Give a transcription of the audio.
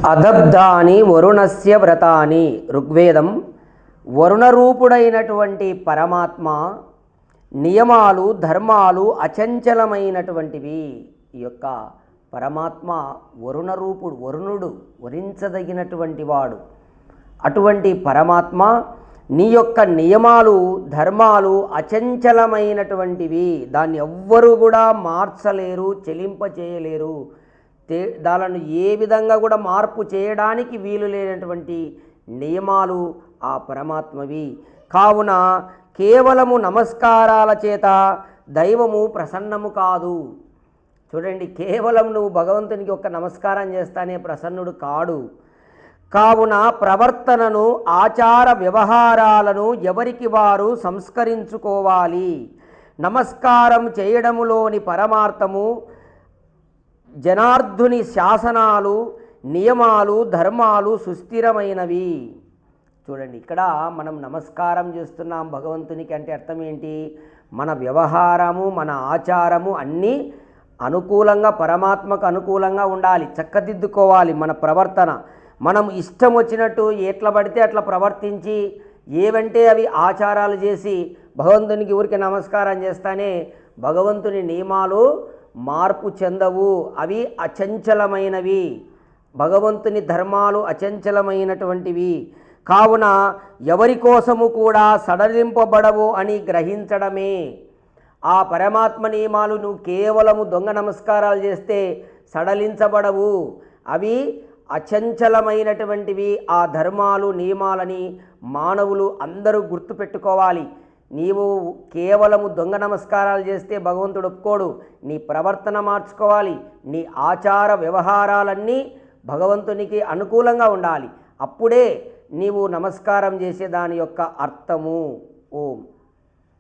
అదబ్ధాని వరుణస్య వ్రతాని ఋగ్వేదం. వరుణరూపుడైనటువంటి పరమాత్మ నియమాలు ధర్మాలు అచంచలమైనటువంటివి. ఈ యొక్క పరమాత్మ వరుణరూపుడు, వరుణుడు వరించదగినటువంటి వాడు. అటువంటి పరమాత్మ నీ యొక్క నియమాలు ధర్మాలు అచంచలమైనటువంటివి. దాన్ని ఎవ్వరూ కూడా మార్చలేరు, చెలింపచేయలేరు. దాలను ఏ విధంగా కూడా మార్పు చేయడానికి వీలు లేనటువంటి నియమాలు ఆ పరమాత్మవి. కావున కేవలము నమస్కారాల చేత దైవము ప్రసన్నము కాదు. చూడండి, కేవలం నువ్వు భగవంతునికి ఒక నమస్కారం చేస్తానే ప్రసన్నుడు కాడు. కావున ప్రవర్తనను ఆచార వ్యవహారాలను ఎవరికి వారు సంస్కరించుకోవాలి. నమస్కారం చేయడములోని పరమార్థము జనార్దుని శాసనాలు నియమాలు ధర్మాలు సుస్థిరమైనవి. చూడండి, ఇక్కడ మనం నమస్కారం చేస్తున్నాం భగవంతునికి అంటే అర్థం ఏంటి? మన వ్యవహారము మన ఆచారము అన్నీ అనుకూలంగా పరమాత్మకు అనుకూలంగా ఉండాలి, చక్కదిద్దుకోవాలి మన ప్రవర్తన. మనం ఇష్టం వచ్చినట్టు ఎట్లా పడితే అట్లా ప్రవర్తించి ఏవంటే అవి ఆచారాలు చేసి భగవంతునికి ఊరికి నమస్కారం చేస్తానే భగవంతుని నియమాలు మార్పు చెందవు, అవి అచంచలమైనవి. భగవంతుని ధర్మాలు అచంచలమైనటువంటివి. కావున ఎవరి కోసము కూడా సడలింపబడవు అని గ్రహించడమే. ఆ పరమాత్మ నియమాలు నువ్వు కేవలము దొంగ నమస్కారాలు చేస్తే సడలించబడవు, అవి అచంచలమైనటువంటివి. ఆ ధర్మాలు నియమాలని మానవులు అందరూ గుర్తుపెట్టుకోవాలి. నీవు కేవలము దొంగ నమస్కారాలు చేస్తే భగవంతుడు ఒప్పుకోడు. నీ ప్రవర్తన మార్చుకోవాలి, నీ ఆచార వ్యవహారాలన్నీ భగవంతునికి అనుకూలంగా ఉండాలి. అప్పుడే నీవు నమస్కారం చేసే దాని యొక్క అర్థము. ఓం.